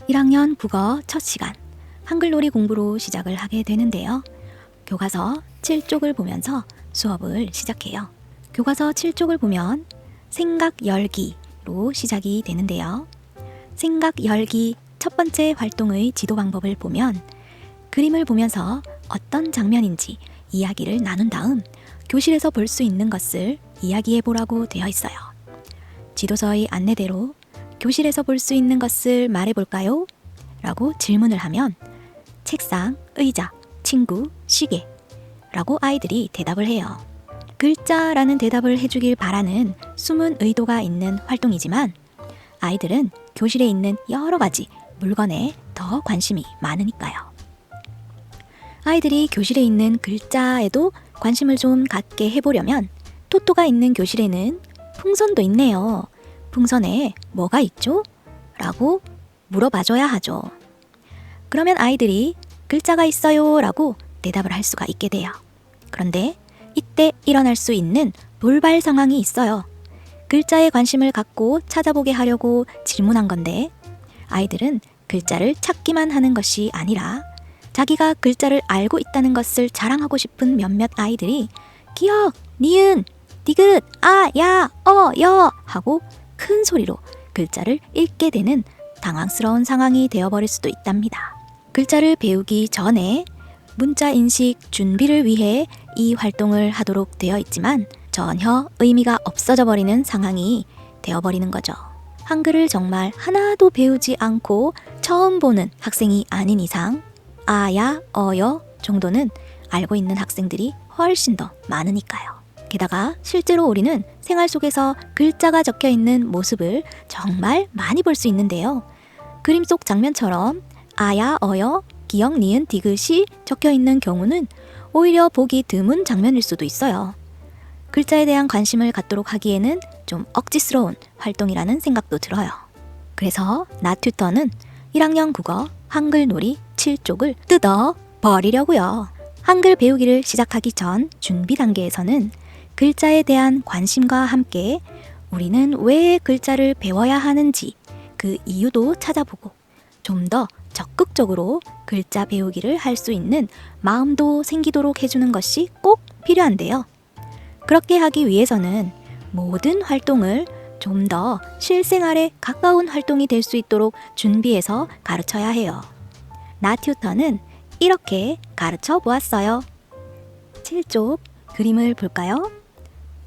1학년 국어 첫 시간 한글놀이 공부로 시작을 하게 되는데요. 교과서 7쪽을 보면서 수업을 시작해요. 교과서 7쪽을 보면 생각 열기로 시작이 되는데요. 생각 열기 첫 번째 활동의 지도 방법을 보면 그림을 보면서 어떤 장면인지 이야기를 나눈 다음 교실에서 볼 수 있는 것을 이야기해 보라고 되어 있어요. 지도서의 안내대로 교실에서 볼 수 있는 것을 말해볼까요? 라고 질문을 하면 책상, 의자, 친구, 시계 라고 아이들이 대답을 해요. 글자라는 대답을 해주길 바라는 숨은 의도가 있는 활동이지만 아이들은 교실에 있는 여러 가지 물건에 더 관심이 많으니까요. 아이들이 교실에 있는 글자에도 관심을 좀 갖게 해보려면 토토가 있는 교실에는 풍선도 있네요. 풍선에 뭐가 있죠? 라고 물어봐줘야 하죠. 그러면 아이들이 글자가 있어요 라고 대답을 할 수가 있게 돼요. 그런데 이때 일어날 수 있는 돌발 상황이 있어요. 글자에 관심을 갖고 찾아보게 하려고 질문한 건데 아이들은 글자를 찾기만 하는 것이 아니라 자기가 글자를 알고 있다는 것을 자랑하고 싶은 몇몇 아이들이 기역, 니은, 디귿, 아, 야, 어, 여 하고 큰 소리로 글자를 읽게 되는 당황스러운 상황이 되어버릴 수도 있답니다. 글자를 배우기 전에 문자 인식 준비를 위해 이 활동을 하도록 되어 있지만 전혀 의미가 없어져 버리는 상황이 되어버리는 거죠. 한글을 정말 하나도 배우지 않고 처음 보는 학생이 아닌 이상 아야, 어여 정도는 알고 있는 학생들이 훨씬 더 많으니까요. 게다가 실제로 우리는 생활 속에서 글자가 적혀 있는 모습을 정말 많이 볼 수 있는데요. 그림 속 장면처럼 아야, 어여, 기역, 니은, 디귿이 적혀 있는 경우는 오히려 보기 드문 장면일 수도 있어요. 글자에 대한 관심을 갖도록 하기에는 좀 억지스러운 활동이라는 생각도 들어요. 그래서 나 튜터는 1학년 국어 한글놀이 7쪽을 뜯어 버리려고요. 한글 배우기를 시작하기 전 준비 단계에서는 글자에 대한 관심과 함께 우리는 왜 글자를 배워야 하는지 그 이유도 찾아보고 좀 더 적극적으로 글자 배우기를 할 수 있는 마음도 생기도록 해주는 것이 꼭 필요한데요. 그렇게 하기 위해서는 모든 활동을 좀 더 실생활에 가까운 활동이 될 수 있도록 준비해서 가르쳐야 해요. 나 튜터는 이렇게 가르쳐 보았어요. 7쪽 그림을 볼까요?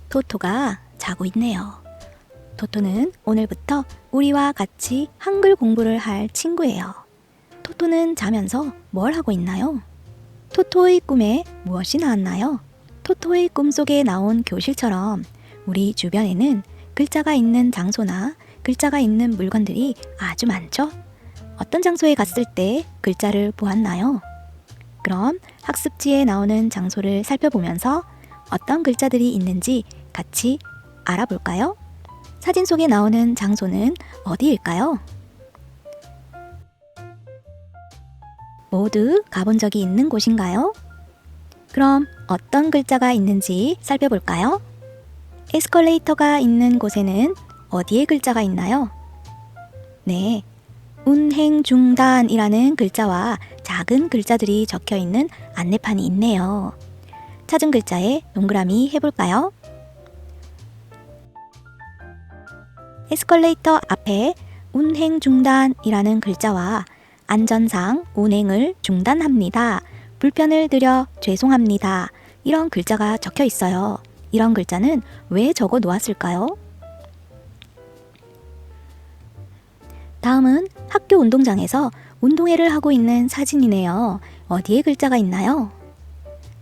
토토가 자고 있네요. 토토는 오늘부터 우리와 같이 한글 공부를 할 친구예요. 토토는 자면서 뭘 하고 있나요? 토토의 꿈에 무엇이 나왔나요? 토토의 꿈속에 나온 교실처럼 우리 주변에는 글자가 있는 장소나 글자가 있는 물건들이 아주 많죠? 어떤 장소에 갔을 때 글자를 보았나요? 그럼 학습지에 나오는 장소를 살펴보면서 어떤 글자들이 있는지 같이 알아볼까요? 사진 속에 나오는 장소는 어디일까요? 모두 가본 적이 있는 곳인가요? 그럼 어떤 글자가 있는지 살펴볼까요? 에스컬레이터가 있는 곳에는 어디에 글자가 있나요? 네, 운행 중단이라는 글자와 작은 글자들이 적혀 있는 안내판이 있네요. 찾은 글자에 동그라미 해볼까요? 에스컬레이터 앞에 운행 중단이라는 글자와 안전상 운행을 중단합니다. 불편을 드려 죄송합니다. 이런 글자가 적혀 있어요. 이런 글자는 왜 적어 놓았을까요? 다음은 학교 운동장에서 운동회를 하고 있는 사진이네요. 어디에 글자가 있나요?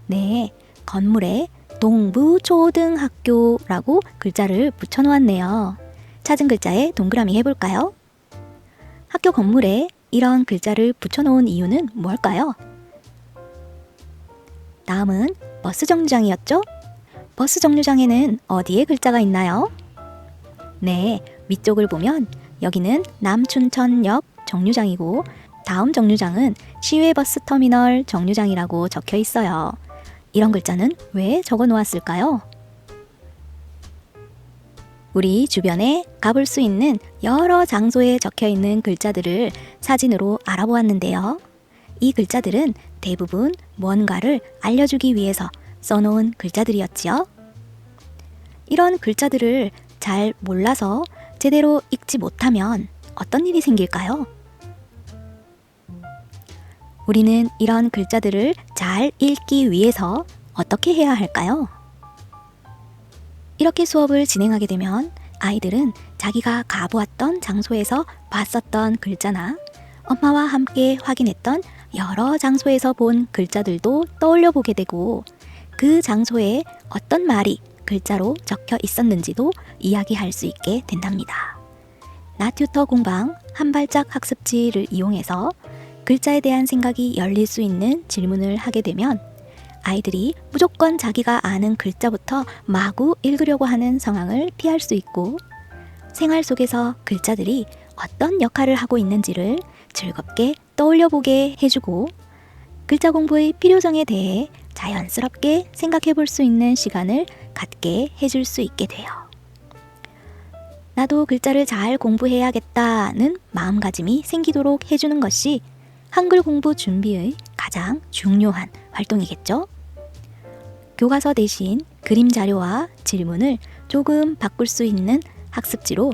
네, 건물에 동부초등학교라고 글자를 붙여 놓았네요. 찾은 글자에 동그라미 해볼까요? 학교 건물에 이런 글자를 붙여 놓은 이유는 뭘까요? 다음은 버스 정류장이었죠? 버스 정류장에는 어디에 글자가 있나요? 네, 위쪽을 보면 여기는 남춘천역 정류장이고 다음 정류장은 시외버스터미널 정류장이라고 적혀 있어요. 이런 글자는 왜 적어 놓았을까요? 우리 주변에 가볼 수 있는 여러 장소에 적혀 있는 글자들을 사진으로 알아보았는데요. 이 글자들은 대부분 뭔가를 알려주기 위해서 써놓은 글자들이었지요. 이런 글자들을 잘 몰라서 제대로 읽지 못하면 어떤 일이 생길까요? 우리는 이런 글자들을 잘 읽기 위해서 어떻게 해야 할까요? 이렇게 수업을 진행하게 되면 아이들은 자기가 가보았던 장소에서 봤었던 글자나 엄마와 함께 확인했던 여러 장소에서 본 글자들도 떠올려 보게 되고 그 장소에 어떤 말이 글자로 적혀 있었는지도 이야기할 수 있게 된답니다. 나튜터 공방 한 발짝 학습지를 이용해서 글자에 대한 생각이 열릴 수 있는 질문을 하게 되면 아이들이 무조건 자기가 아는 글자부터 마구 읽으려고 하는 상황을 피할 수 있고 생활 속에서 글자들이 어떤 역할을 하고 있는지를 즐겁게 떠올려 보게 해주고 글자 공부의 필요성에 대해 자연스럽게 생각해 볼 수 있는 시간을 갖게 해줄 수 있게 돼요. 나도 글자를 잘 공부해야겠다는 마음가짐이 생기도록 해주는 것이 한글 공부 준비의 가장 중요한 활동이겠죠? 교과서 대신 그림 자료와 질문을 조금 바꿀 수 있는 학습지로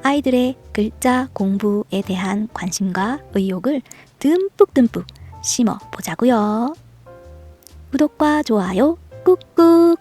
아이들의 글자 공부에 대한 관심과 의욕을 듬뿍 심어 보자고요. 구독과 좋아요 꾹꾹!